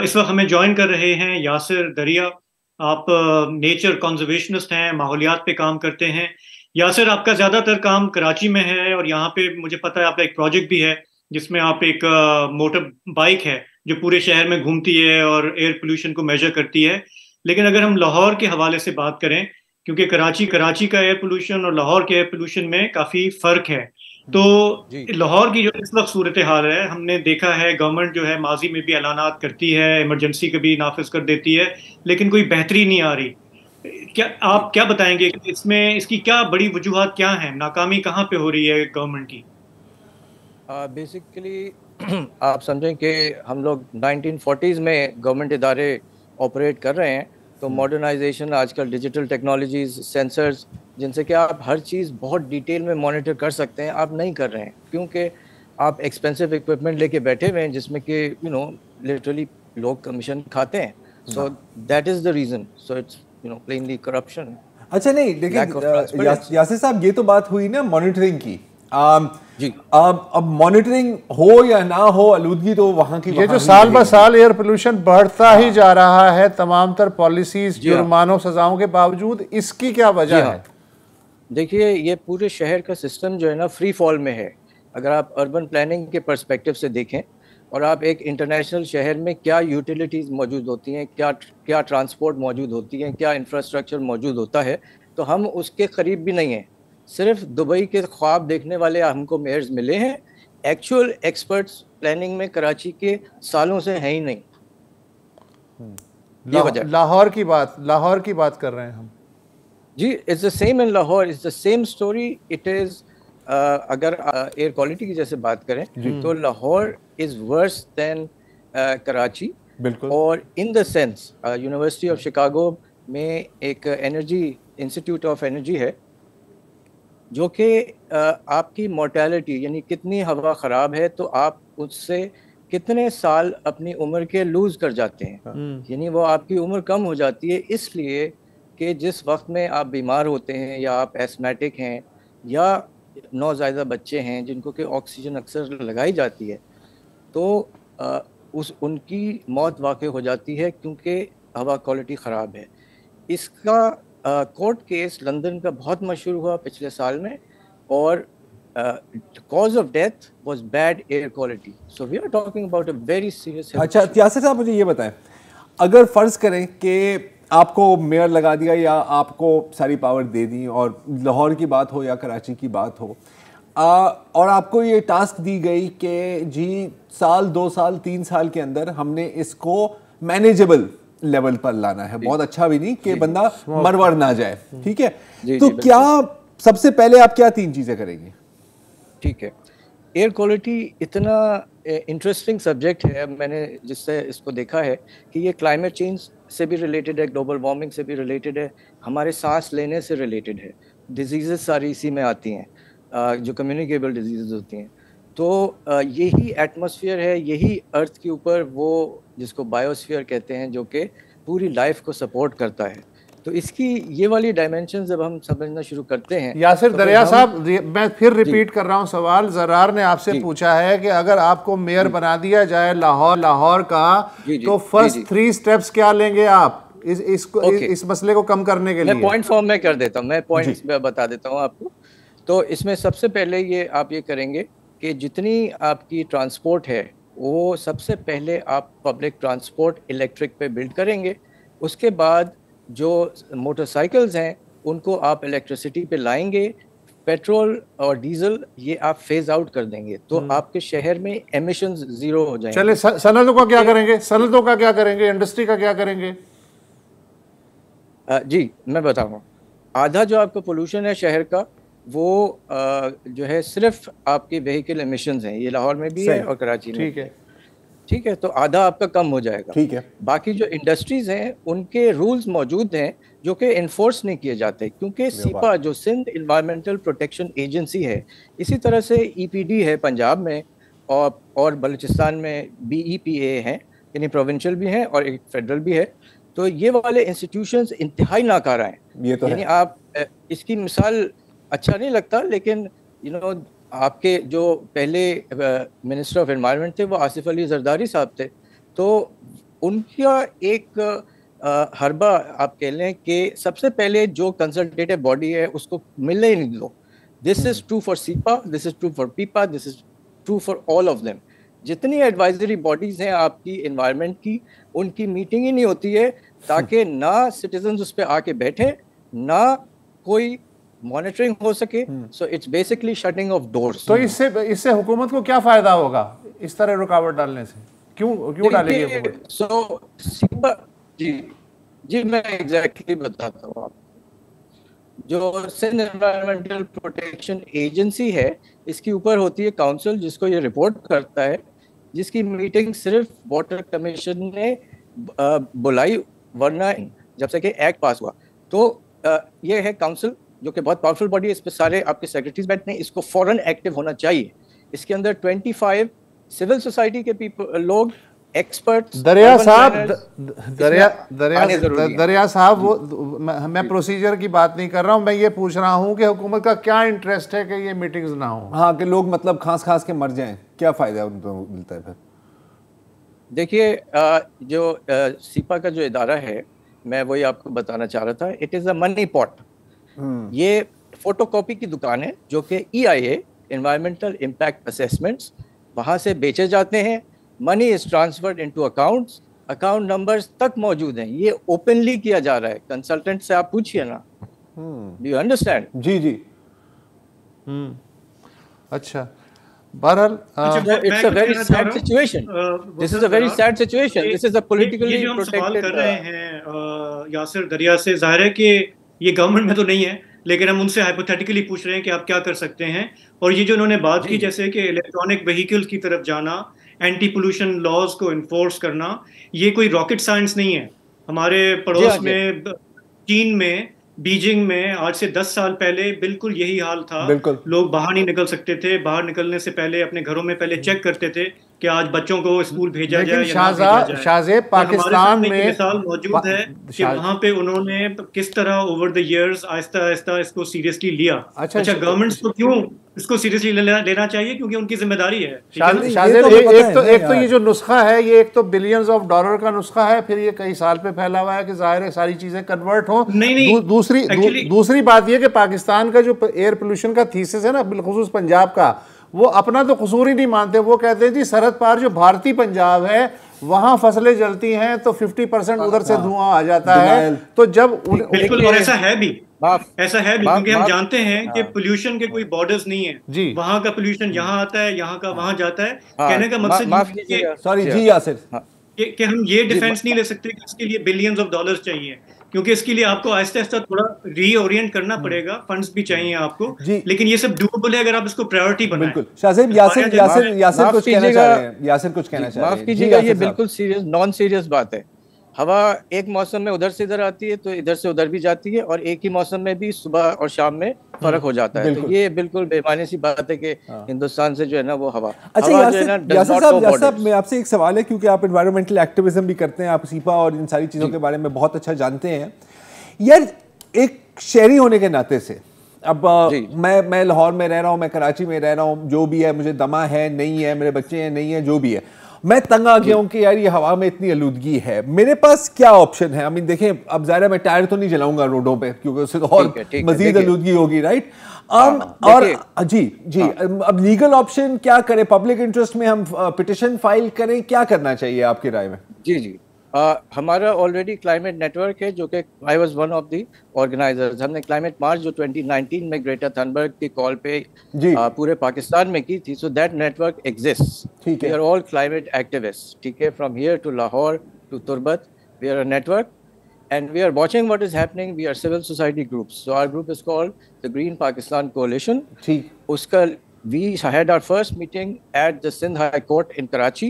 इस वक्त हमें ज्वाइन कर रहे हैं यासिर दरिया। आप नेचर कंजर्वेशनिस्ट हैं, माहौलियात पे काम करते हैं। यासिर, आपका ज़्यादातर काम कराची में है और यहाँ पे मुझे पता है आपका एक प्रोजेक्ट भी है जिसमें आप एक मोटर बाइक है जो पूरे शहर में घूमती है और एयर पोल्यूशन को मेजर करती है। लेकिन अगर हम लाहौर के हवाले से बात करें, क्योंकि कराची का एयर पोल्यूशन और लाहौर के एयर पोल्यूशन में काफ़ी फ़र्क है, तो लाहौर की जो इस वक्त सूरत हाल है, हमने देखा है गवर्नमेंट जो है माजी में भी ऐलानात करती है, इमरजेंसी को भी नाफिज कर देती है, लेकिन कोई बेहतरी नहीं आ रही। क्या आप क्या बताएंगे इसमें, इसकी क्या बड़ी वजूहात क्या हैं, नाकामी कहाँ पे हो रही है गवर्नमेंट की? बेसिकली आप समझें कि हम लोग 1940s में गवर्नमेंट इदारे ऑपरेट कर रहे हैं, तो मॉडर्नाइजेशन आजकल डिजिटल टेक्नोलॉजीज, सेंसर्स, जिनसे कि आप हर चीज़ बहुत डिटेल में मॉनिटर कर सकते हैं, आप नहीं कर रहे हैं क्योंकि आप एक्सपेंसिव इक्विपमेंट लेके बैठे हुए हैं जिसमें कि लिटरली लोग कमीशन खाते हैं। So that is the reason. So it's plainly corruption. अच्छा, नहीं लेकिन यासिर साहब ये तो बात हुई ना मॉनिटरिंग की। जी, अब मॉनिटरिंग हो या ना हो, आलूदगी तो वहां की ये जो साल ब साल एयर पोल्यूशन बढ़ता ही जा रहा है तमाम तर पॉलिसीज, जुर्मानों, सजाओं के बावजूद, इसकी क्या वजह है? देखिए, ये पूरे शहर का सिस्टम जो है ना फ्री फॉल में है। अगर आप अर्बन प्लानिंग के पर्सपेक्टिव से देखें और आप एक इंटरनेशनल शहर में क्या यूटिलिटीज़ मौजूद होती हैं, क्या ट्रांसपोर्ट मौजूद होती हैं, क्या इंफ्रास्ट्रक्चर मौजूद होता है, तो हम उसके करीब भी नहीं हैं। सिर्फ दुबई के ख्वाब देखने वाले हमको मेयर्स मिले हैं, एक्चुअल एक्सपर्ट्स प्लानिंग में कराची के सालों से हैं ही नहीं। लाहौर की बात कर रहे हैं हम। जी, it's the same in Lahore, it's the same story. It is अगर एयर क्वालिटी की जैसे बात करें तो Lahore is worse than Karachi. बिल्कुल। और in the sense university of Chicago में एक एनर्जी इंस्टीट्यूट ऑफ एनर्जी है जो कि आपकी मोर्टेलिटी यानी कितनी हवा ख़राब है तो आप उससे कितने साल अपनी उम्र के लूज़ कर जाते हैं, यानी वो आपकी उम्र कम हो जाती है, इसलिए कि जिस वक्त में आप बीमार होते हैं या आप एस्मेटिक हैं या नौज़ायदा बच्चे हैं जिनको कि ऑक्सीजन अक्सर लगाई जाती है, तो उनकी मौत वाक़ई हो जाती है क्योंकि हवा क्वालिटी ख़राब है। इसका कोर्ट केस लंदन का बहुत मशहूर हुआ पिछले साल में और cause of death was bad air quality. So we are talking about a very serious. अच्छा यासिर साहब, मुझे ये बताएं, अगर फ़र्ज़ करें कि आपको मेयर लगा दिया या आपको सारी पावर दे दी, और लाहौर की बात हो या कराची की बात हो, और आपको ये टास्क दी गई कि जी साल 2 साल 3 साल के अंदर हमने इसको मैनेजेबल लेवल पर लाना है, बहुत अच्छा भी नहीं कि बंदा मरवर ना जाए, ठीक है, तो क्या सबसे पहले आप क्या 3 चीजें करेंगे? ठीक है, एयर क्वालिटी इतना इंटरेस्टिंग सब्जेक्ट है, मैंने जिससे इसको देखा है कि ये क्लाइमेट चेंज से भी रिलेटेड है, ग्लोबल वार्मिंग से भी रिलेटेड है, हमारे सांस लेने से रिलेटेड है, डिजीज़ेस सारी इसी में आती हैं, जो कम्युनिकेबल डिजीज़ होती हैं। तो यही एटमॉस्फेयर है, यही अर्थ के ऊपर वो जिसको बायोस्फीयर कहते हैं, जो कि पूरी लाइफ को सपोर्ट करता है। तो इसकी ये वाली डायमेंशन जब हम समझना शुरू करते हैं। यासिर तो दरिया साहब, मैं फिर रिपीट कर रहा हूँ सवाल। ज़रार ने आपसे पूछा है कि अगर आपको मेयर बना दिया जाए लाहौर का, तो फर्स्ट 3 स्टेप्स क्या लेंगे आप इस मसले को कम करने के लिए? मैं पॉइंट फॉर्म में कर देता हूँ, मैं पॉइंट्स बता देता हूँ आपको। तो इसमें सबसे पहले ये आप ये करेंगे कि जितनी आपकी ट्रांसपोर्ट है वो सबसे पहले आप पब्लिक ट्रांसपोर्ट इलेक्ट्रिक पे बिल्ड करेंगे। उसके बाद जो मोटरसाइकिल्स हैं उनको आप इलेक्ट्रिसिटी पे लाएंगे। पेट्रोल और डीजल ये आप फेज आउट कर देंगे, तो आपके शहर में एमिशंस 0 हो जाएंगे। चले, सनतों का क्या करेंगे? सनतों का क्या करेंगे? इंडस्ट्री का क्या करेंगे? जी मैं बताऊँ, आधा जो आपका पोल्यूशन है शहर का वो जो है सिर्फ आपके व्हीकल एमिशंस हैं, ये लाहौर में भी है और कराची में। ठीक है, तो आधा आपका कम हो जाएगा। ठीक है। बाकी जो इंडस्ट्रीज हैं उनके रूल्स मौजूद हैं जो कि इन्फोर्स नहीं किए जाते, क्योंकि सीपा जो सिंध इन्वायरमेंटल प्रोटेक्शन एजेंसी है, इसी तरह से ईपीडी है पंजाब में और बलूचिस्तान में BEPA है, यानी प्रोविंशियल भी है और एक फेडरल भी है। तो ये वाले इंस्टीट्यूशंस इंतहाई नाकारा हैं। ये तो यानी आप इसकी मिसाल अच्छा नहीं लगता, लेकिन आपके जो पहले मिनिस्टर ऑफ एनवायरनमेंट थे वो आसिफ अली जरदारी साहब थे, तो उनका एक हरबा आप कह लें कि सबसे पहले जो कंसल्टेटिव बॉडी है उसको मिलने ही नहीं दो। This is true for SEPA, this is true for PEPA, this is true for all of them. जितनी एडवाइजरी बॉडीज हैं आपकी एनवायरनमेंट की, उनकी मीटिंग ही नहीं होती है ताकि ना सिटीजन उस पर आके बैठे, ना कोई मॉनिटरिंग हो सके। So it's basically shutting off doors. तो इससे हुकूमत को क्या फायदा होगा इस तरह रुकावट डालने से? क्यों डालेगी हुकूमत? सो सीपा जी मैं एग्जैक्टली बताता हूँ आपको। जो सिंध एनवायरमेंटल प्रोटेक्शन एजेंसी है, इसके ऊपर होती है काउंसिल जिसको ये रिपोर्ट करता है, जिसकी मीटिंग सिर्फ वाटर कमीशन ने बुलाई, वरना जब से कि एक्ट पास हुआ। तो ये है काउंसिल जो कि बहुत पावरफुल बॉडी है, इस पे सारे आपके सेक्रेटरीज बैठते हैं, इसको फौरन एक्टिव होना चाहिए। इसके अंदर 25 सिविल सोसाइटी के लोग, एक्सपर्ट्स। दरिया साहब वो मैं प्रोसीजर की बात नहीं कर रहा हूँ, मैं ये पूछ रहा हूँ कि हुकूमत का क्या इंटरेस्ट है कि ये मीटिंग्स ना हो? हाँ, कि लोग मतलब खांस के मर जाएं, क्या फायदा उनको मिलता है फिर? देखिए, जो सीपा का जो इदारा है, मैं वही आपको बताना चाह रहा था, it is a money pot. ये फोटोकॉपी की दुकान है जो कि EIA एनवायरमेंटल इम्पैक्ट असेसमेंट्स वहाँ से बेचे जाते हैं। Money is transferred into accounts, account numbers तक मौजूद हैं, ये ओपनली किया जा रहा है। कंसल्टेंट से आप पूछिए ना। Do you understand? जी। अच्छा, बहरहाल it's a very sad situation. This is a very sad situation. This is a politically protected. कर रहे हैं यासिर दरिया से, जाहिर है कि ये गवर्नमेंट में तो नहीं है, लेकिन हम उनसे हाइपोथेटिकली पूछ रहे हैं कि आप क्या कर सकते हैं। और ये जो उन्होंने बात की, जैसे कि इलेक्ट्रॉनिक व्हीकल्स की तरफ जाना, एंटी पोल्यूशन लॉज को इन्फोर्स करना, ये कोई रॉकेट साइंस नहीं है। हमारे पड़ोस में चीन में, बीजिंग में आज से 10 साल पहले बिल्कुल यही हाल था। लोग बाहर नहीं निकल सकते थे। बाहर निकलने से पहले अपने घरों में पहले चेक करते थे कि आज बच्चों को स्कूल भेजा जाए या ना भेजा जाए। शाहजेब, पाकिस्तान में मिसाल मौजूद है कि वहां पे उन्होंने किस तरह over the years Aahista Aahista इसको सीरियसली लिया। अच्छा, गवर्नमेंट्स को क्यों इसको सीरियसली लेना चाहिए? क्योंकि उनकी जिम्मेदारी है। शाहजेब, एक तो ये जो नुस्खा है, ये एक तो बिलियंस ऑफ डॉलर का नुस्खा है, फिर ये कई साल पे फैला हुआ है कि जाहिर है सारी चीजें कन्वर्ट हो। दूसरी बात ये कि पाकिस्तान का जो एयर पोल्यूशन का थीसिस है ना, बिलखुसूस पंजाब का, वो अपना तो कसूर ही नहीं मानते। वो कहते हैं जी सरहद पार जो भारतीय पंजाब है वहां फसलें जलती हैं तो 50% उधर से धुआं आ जाता है। तो जब बिल्कुल, और ऐसा है भी क्योंकि हम जानते हैं कि पोल्यूशन के कोई बॉर्डर्स नहीं है। वहां का पोल्यूशन यहाँ आता है, यहाँ का वहां जाता है। कहने का मकसद सॉरी जी यासिर, कि हम ये डिफेंस नहीं ले सकते कि इसके लिए बिलियंस ऑफ डॉलर्स चाहिए, क्योंकि इसके लिए आपको आहिस्ता आहिस्ता थोड़ा रीओरिएंट करना पड़ेगा, फंड्स भी चाहिए आपको, लेकिन ये सब डूएबल है अगर आप इसको प्रायोरिटी बनाएं। बिल्कुल। शाहज़ेब, यासिर कुछ कहना चाह रहे हैं, यासिर कुछ कहना चाह रहे हैं। माफ कीजिएगा, ये बिल्कुल सीरियस नॉन सीरियस बात है। हवा एक मौसम में उधर से इधर आती है तो इधर से उधर भी जाती है, और एक ही मौसम में भी सुबह और शाम में फर्क हो जाता है। तो ये बिल्कुल बेमानी सी बात है कि हिंदुस्तान से जो है ना वो हवा। अच्छा यासिर साहब, मैं आपसे एक सवाल है, क्योंकि आप एनवायरमेंटल एक्टिविज्म भी करते हैं, आप सीपा और इन सारी चीज़ों के बारे में बहुत अच्छा जानते हैं। यार एक शहरी होने के नाते से, अब मैं लाहौर में रह रहा हूँ, मैं कराची में रह रहा हूँ, जो भी है, मुझे दमा है नहीं है, मेरे बच्चे हैं नहीं है, जो भी है, मैं तंग आ गया हूँ कि यार ये हवा में इतनी आलूदगी है, मेरे पास क्या ऑप्शन है? देखें, अब ज़ाहिर है मैं टायर तो नहीं जलाऊंगा रोडों पे, क्योंकि उससे तो और मजीद आलूदगी होगी, राइट? और जी अब लीगल ऑप्शन क्या करें? पब्लिक इंटरेस्ट में हम पिटिशन फाइल करें, क्या करना चाहिए आपकी राय में? जी हमारा ऑलरेडी क्लाइमेट नेटवर्क है, जो कि I was one of the organisers. हमने क्लाइमेट मार्च जो 2019 में ग्रेटा थनबर्ग की कॉल पे पूरे पाकिस्तान में की थी। So that network exists. We are all climate activist, ठीक है, from here to Lahore to Turbat, we are a network and we are watching what is happening. We are civil society groups, so our group is called the Green Pakistan Coalition. Uska we had our first meeting at the Sindh High Court in Karachi.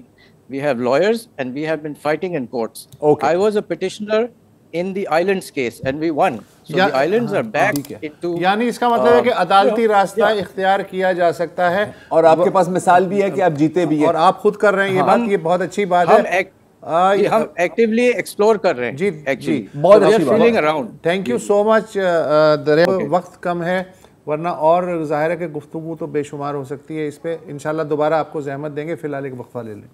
We have lawyers and we have been fighting in courts. I was a petitioner in the islands case and we won. So the islands are back into, यानी इसका मतलब है कि अदालती रास्ता इख्तियार किया जा सकता है, और आपके पास मिसाल भी है कि आप जीते भी हैं और आप खुद कर रहे हैं। ये बात, ये बहुत अच्छी बात है। हम एक्टिवली एक्सप्लोर कर रहे हैं जी, एक्चुअली बहुत अच्छी feeling around. Thank you so much. वक्त कम है, वरना और ज़ाहिर है कि गुफ्तगू तो बेशुमार हो सकती है इस पे। इंशाल्लाह दोबारा आपको जहमत देंगे, फिलहाल एक वक्फा ले लें।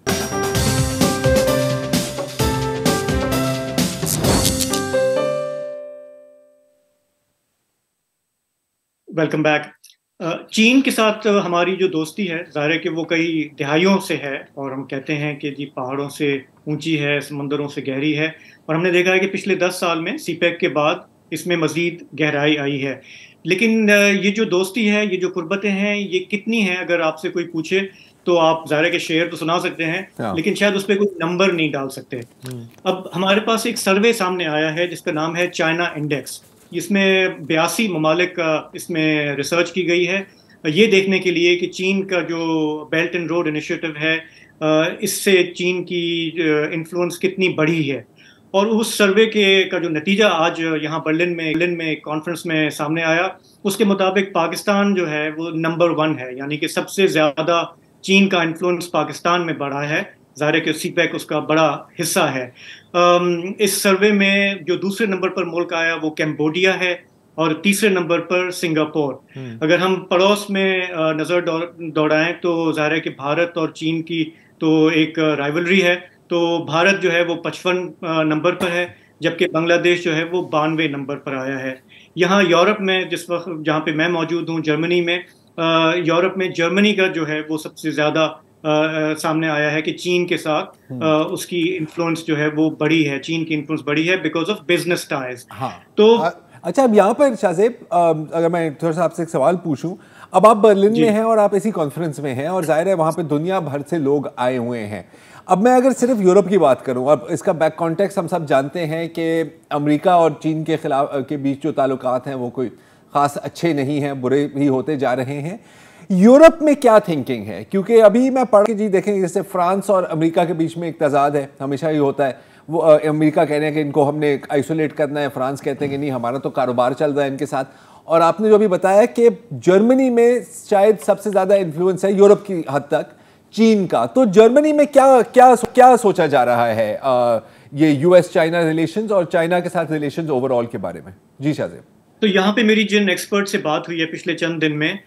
Welcome back. चीन के साथ हमारी जो दोस्ती है, ज़ाहिर है कि वो कई दहाइयों से है, और हम कहते हैं कि जी पहाड़ों से ऊंची है, समंदरों से गहरी है, और हमने देखा है कि पिछले 10 साल में सीपैक के बाद इसमें मज़ीद गहराई आई है। लेकिन ये जो दोस्ती है, ये जो कुर्बतें हैं, ये कितनी हैं? अगर आपसे कोई पूछे तो आप ज़ाहिर है कि शेयर तो सुना सकते हैं, लेकिन शायद उस पर कोई नंबर नहीं डाल सकते। अब हमारे पास एक सर्वे सामने आया है जिसका नाम है चाइना इंडेक्स। इसमें 82 ममालिक का इसमें रिसर्च की गई है, ये देखने के लिए कि चीन का जो बेल्ट एंड रोड इनिशिएटिव है, इससे चीन की इन्फ्लुएंस कितनी बढ़ी है। और उस सर्वे का जो नतीजा आज यहाँ बर्लिन में कॉन्फ्रेंस में सामने आया, उसके मुताबिक पाकिस्तान जो है वो नंबर 1 है, यानी कि सबसे ज़्यादा चीन का इन्फ्लुएंस पाकिस्तान में बढ़ा है। ज़ाहिर है कि सीपैक उसका बड़ा हिस्सा है। इस सर्वे में जो दूसरे नंबर पर मुल्क आया वो कैम्बोडिया है, और तीसरे नंबर पर सिंगापुर। अगर हम पड़ोस में नज़र दौड़ाएं तो ज़ाहिर है कि भारत और चीन की तो एक राइवलरी है। तो भारत जो है वो 55 नंबर पर है, जबकि बांग्लादेश जो है वो 92 नंबर पर आया है। यहाँ यूरोप में, जिस वक्त जहाँ पे मैं मौजूद हूँ, जर्मनी में, यूरोप में जर्मनी का जो है वो सबसे ज़्यादा सामने आया है कि चीन के साथ उसकी इन्फ्लुएंस जो है वो बड़ी है, चीन की इन्फ्लुएंस बड़ी है बिकॉज ऑफ बिजनेस टाइज। तो अच्छा, अब यहाँ पर शाहज़ेब, अगर मैं थोड़ा सा आपसे एक सवाल पूछूं, अब आप बर्लिन में हैं और आप इसी कॉन्फ्रेंस में हैं, और जाहिर है वहाँ पे दुनिया भर से लोग आए हुए हैं। अब मैं अगर सिर्फ यूरोप की बात करूं, अब इसका बैक कॉन्टेक्स्ट हम सब जानते हैं कि अमेरिका और चीन के खिलाफ के बीच जो ताल्लुकात हैं वो कोई ख़ास अच्छे नहीं हैं, बुरे ही होते जा रहे हैं। यूरोप में क्या थिंकिंग है? क्योंकि अभी मैं पढ़ के जी देखें, जैसे फ्रांस और अमेरिका के बीच में एक तजाद है, हमेशा ही होता है। वो अमेरिका कह रहे हैं कि इनको हमने आइसोलेट करना है, फ्रांस कहते हैं कि नहीं, हमारा तो कारोबार चल रहा है इनके साथ। और आपने जो अभी बताया कि जर्मनी में शायद सबसे ज़्यादा इन्फ्लुएंस है यूरोप की हद तक चीन का, तो जर्मनी में क्या सोचा जा रहा है ये यूएस चाइना रिलेशंस और चाइना के साथ रिलेशंस ओवरऑल के बारे में? जी शाहज़ेब। तो यहाँ पे मेरी जिन एक्सपर्ट से बात हुई है पिछले चंद दिन में,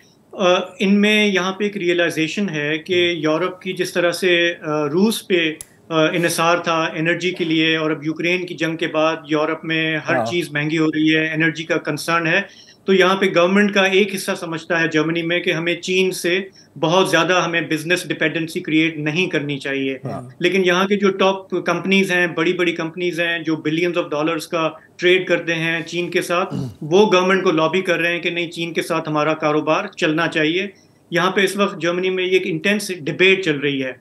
इनमें यहाँ पे एक रियलाइजेशन है कि यूरोप की जिस तरह से रूस पे इन्हिसार था एनर्जी के लिए, और अब यूक्रेन की जंग के बाद यूरोप में हर चीज़ महंगी हो रही है, एनर्जी का कंसर्न है। तो यहाँ पे गवर्नमेंट का एक हिस्सा समझता है जर्मनी में कि हमें चीन से बहुत ज़्यादा हमें बिजनेस डिपेंडेंसी क्रिएट नहीं करनी चाहिए। लेकिन यहाँ के जो टॉप कंपनीज हैं, बड़ी बड़ी कंपनीज हैं जो बिलियंस ऑफ डॉलर्स का ट्रेड करते हैं चीन के साथ, वो गवर्नमेंट को लॉबी कर रहे हैं कि नहीं, चीन के साथ हमारा कारोबार चलना चाहिए। यहाँ पे इस वक्त जर्मनी में एक इंटेंस डिबेट चल रही है।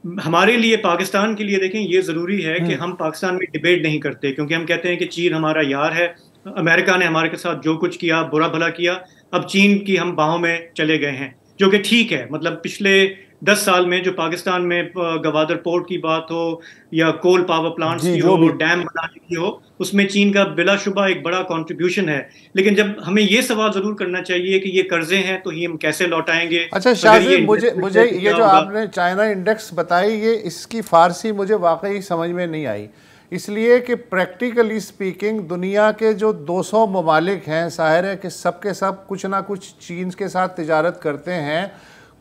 हमारे लिए, पाकिस्तान के लिए देखें, ये ज़रूरी है कि हम पाकिस्तान में डिबेट नहीं करते, क्योंकि हम कहते हैं कि चीन हमारा यार है, अमेरिका ने हमारे के साथ जो कुछ किया बुरा भला किया, अब चीन की हम बाहों में चले गए हैं, जो कि ठीक है। मतलब पिछले 10 साल में जो पाकिस्तान में गवादर पोर्ट की बात हो या कोल पावर प्लांट्स की हो, डैम बनाने की हो, उसमें चीन का बिलाशुबा एक बड़ा कंट्रीब्यूशन है। लेकिन जब हमें ये सवाल जरूर करना चाहिए कि ये कर्जे हैं तो ये हम कैसे लौटाएंगे। अच्छा शाहज़ेब, मुझे ये जो आपने चाइना इंडेक्स बताई, ये इसकी फारसी मुझे वाकई समझ में नहीं आई, इसलिए कि प्रैक्टिकली स्पीकिंग दुनिया के जो 200 ममालिक हैं, ज़ाहिर है कि सब के सब कुछ ना कुछ चीन के साथ तिजारत करते हैं।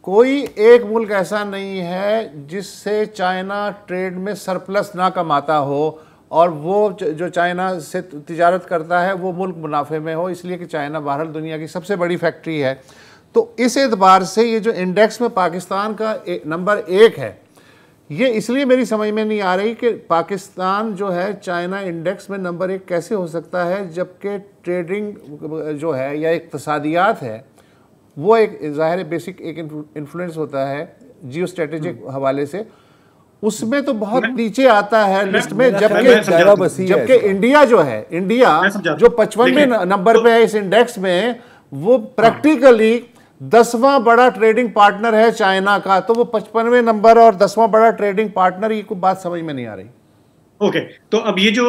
कोई एक मुल्क ऐसा नहीं है जिससे चाइना ट्रेड में सरप्लस ना कमाता हो और वो जो चाइना से तिजारत करता है वो मुल्क मुनाफे में हो, इसलिए कि चाइना बहरहाल दुनिया की सबसे बड़ी फैक्ट्री है। तो इस एतबार से ये जो इंडेक्स में पाकिस्तान का नंबर 1 है, ये इसलिए मेरी समझ में नहीं आ रही कि पाकिस्तान जो है चाइना इंडेक्स में नंबर 1 कैसे हो सकता है, जबकि ट्रेडिंग जो है या इक्तसादियात है वो एक ज़ाहिर है बेसिक एक इन्फ्लुएंस होता है जियो स्ट्रेटेजिक हवाले से, उसमें तो बहुत नीचे आता है लिस्ट में। जबकि इंडिया जो है, इंडिया जो 55वें नंबर पे है इस इंडेक्स में, वो प्रैक्टिकली 10वां बड़ा ट्रेडिंग पार्टनर है चाइना का। तो वो 55वें नंबर और 10वां बड़ा ट्रेडिंग पार्टनर, ये कोई बात समझ में नहीं आ रही। ओके, तो अब ये जो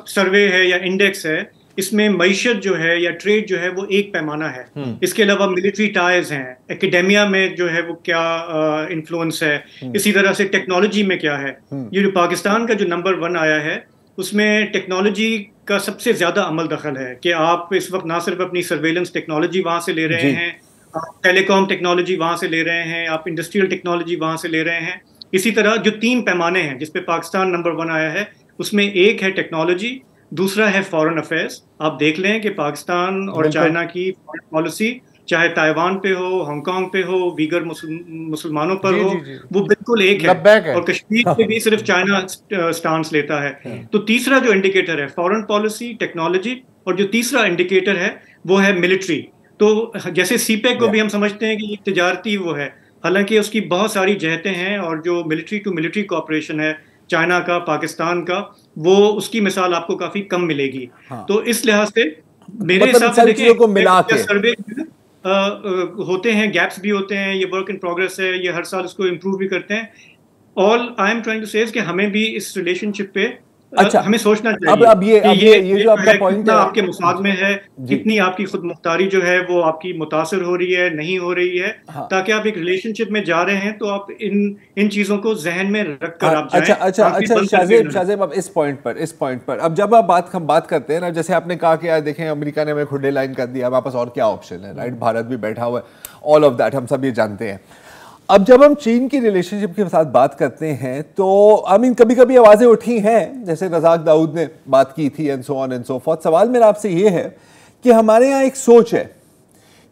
सर्वे है या इंडेक्स है, इसमें मईशत जो है या ट्रेड जो है वो एक पैमाना है। इसके अलावा मिलिट्री टाइज हैं, एकेडेमिया में जो है वो क्या इन्फ्लुएंस है, इसी तरह से टेक्नोलॉजी में क्या है। ये जो पाकिस्तान का जो नंबर 1 आया है उसमें टेक्नोलॉजी का सबसे ज्यादा अमल दखल है कि आप इस वक्त ना सिर्फ अपनी सर्वेलेंस टेक्नोलॉजी वहां से ले रहे हैं, आप टेलीकॉम टेक्नोलॉजी वहां से ले रहे हैं, आप इंडस्ट्रियल टेक्नोलॉजी वहां से ले रहे हैं। इसी तरह जो 3 पैमाने हैं जिसपे पाकिस्तान नंबर 1 आया है, उसमें एक है टेक्नोलॉजी, दूसरा है फॉरेन अफेयर्स। आप देख लें कि पाकिस्तान और चाइना की फॉरेन पॉलिसी, चाहे ताइवान पे हो, हांगकांग पे हो, वीगर मुसलमानों पर हो, वो बिल्कुल एक है। और कश्मीर पे भी सिर्फ चाइना स्टांस लेता है। तो तीसरा जो इंडिकेटर है फॉरेन पॉलिसी, टेक्नोलॉजी, और जो तीसरा इंडिकेटर है वो है मिलिट्री। तो जैसे सीपेक को भी हम समझते हैं कि ये तिजारती वो है, हालांकि उसकी बहुत सारी जहतें हैं, और जो मिलिट्री टू मिलिट्री कोऑपरेशन है चाइना का पाकिस्तान का, वो उसकी मिसाल आपको काफी कम मिलेगी। तो इस लिहाज से मेरे हिसाब से देखिए को मिला के सर्वे होते हैं, गैप्स भी होते हैं, ये वर्क इन प्रोग्रेस है, ये हर साल इसको इम्प्रूव भी करते हैं। All I am trying to say कि हमें भी इस रिलेशनशिप पे हमें सोचना चाहिए। अब ये जो आपका पॉइंट है, आपके मुसाद में है, कितनी आपकी खुद मुख्तारी जो है वो आपकी मुतासर हो रही है, नहीं हो रही है, ताकि आप एक रिलेशनशिप में जा रहे हैं तो आप इन चीजों को जहन में रखकर आप जाएं। अच्छा शाहज़ेब, अब इस पॉइंट पर अब जब हम बात करते हैं ना, जैसे आपने कहा कि यार देखें अमेरिका ने हमें खुले लाइन कर दिया, हमारे पास और क्या ऑप्शन है, राइट? भारत भी बैठा हुआ है, ऑल ऑफ दैट हम सब ये जानते हैं। अब जब हम चीन की रिलेशनशिप के साथ बात करते हैं तो कभी कभी आवाज़ें उठी हैं, जैसे रज़ाक दाऊद ने बात की थी, and so on and so forth. सवाल मेरा आपसे ये है कि हमारे यहाँ एक सोच है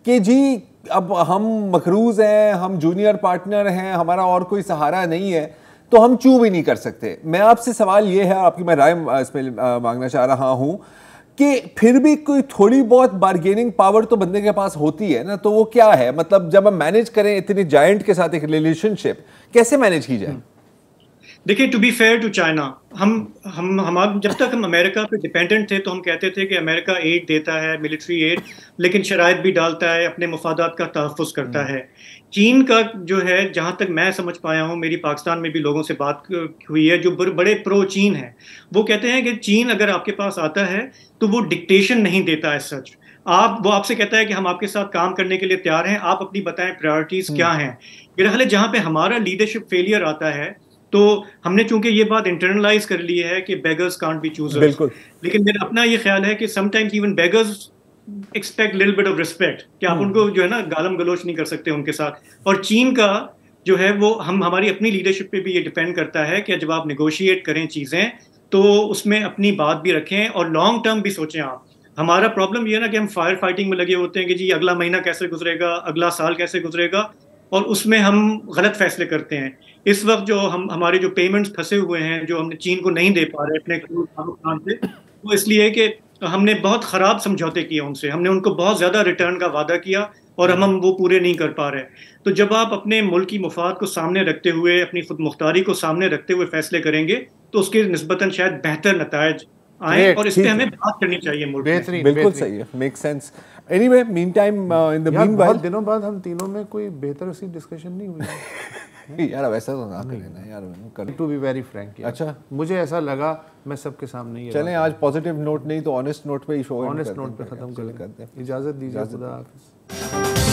कि जी अब हम मकरूज़ हैं, हम जूनियर पार्टनर हैं, हमारा और कोई सहारा नहीं है, तो हम चू भी नहीं कर सकते। मैं आपसे सवाल ये है, आपकी मैं राय इसमें मांगना चाह रहा हूँ कि फिर भी कोई थोड़ी बहुत बार्गेनिंग पावर तो बंदे के पास होती है ना, तो वो क्या है? मतलब जब हम मैनेज करें इतने जायंट के साथ एक रिलेशनशिप, कैसे मैनेज की जाए? देखिए, to be fair to China, हम जब तक हम अमेरिका पे डिपेंडेंट थे तो हम कहते थे कि अमेरिका एड देता है, मिलिट्री एड, लेकिन शराइत भी डालता है, अपने मफादात का तहफ़्फ़ुज़ करता है। चीन का जो है, जहाँ तक मैं समझ पाया हूँ, मेरी पाकिस्तान में भी लोगों से बात हुई है जो बड़े प्रो चीन हैं, वो कहते हैं कि चीन अगर आपके पास आता है तो वो डिक्टेशन नहीं देता है सच। वो आपसे कहता है कि हम आपके साथ काम करने के लिए तैयार हैं, आप अपनी बताएं प्रायोरिटीज़ क्या हैं। मेरा ख्याल है जहाँ पे हमारा लीडरशिप फेलियर आता है, तो हमने चूंकि ये बात इंटरनलाइज कर ली है कि बेगर्स कांट बी चूजर्स, लेकिन मेरा अपना ये ख्याल है कि sometimes even beggars expect little bit of respect, कि आप उनको जो है ना गालम गलोच नहीं कर सकते उनके साथ। और चीन का जो है वो हमारी अपनी लीडरशिप पे भी ये डिपेंड करता है कि जब आप नेगोशिएट करें चीज़ें तो उसमें अपनी बात भी रखें और लॉन्ग टर्म भी सोचें आप। हमारा प्रॉब्लम ये है ना कि हम फायर फाइटिंग में लगे होते हैं कि जी अगला महीना कैसे गुजरेगा, अगला साल कैसे गुजरेगा, और उसमें हम गलत फैसले करते हैं। इस वक्त जो हमारे जो पेमेंट्स फंसे हुए हैं, जो हमने चीन को नहीं दे पा रहे अपने प्लान से, वो इसलिए कि हमने बहुत ख़राब समझौते किए उनसे, हमने उनको बहुत ज़्यादा रिटर्न का वादा किया और हम वो पूरे नहीं कर पा रहे। तो जब आप अपने मुल्क की मुफाद को सामने रखते हुए, अपनी खुद मुख्तारी को सामने रखते हुए फैसले करेंगे तो उसके निस्बतन शायद बेहतर नतायज आए, और इस पे हमें बात करनी चाहिए मुल्क में। बिल्कुल सही है, make sense. Anyway, mean time, in the mean बहुत दिनों बाद हम तीनों में कोई बेहतर सी डिस्कशन नहीं हुई यार वैसा तो ना करना यार, टू बी वेरी फ्रैंक। अच्छा, मुझे ऐसा लगा मैं सबके सामने ये चलें आज पॉजिटिव नोट नहीं तो ऑनेस्ट नोट पे ही शो, ऑनेस्ट नोट पे खत्म करते हैं। इजाज़त दीजिए, खुदा हाफिज़।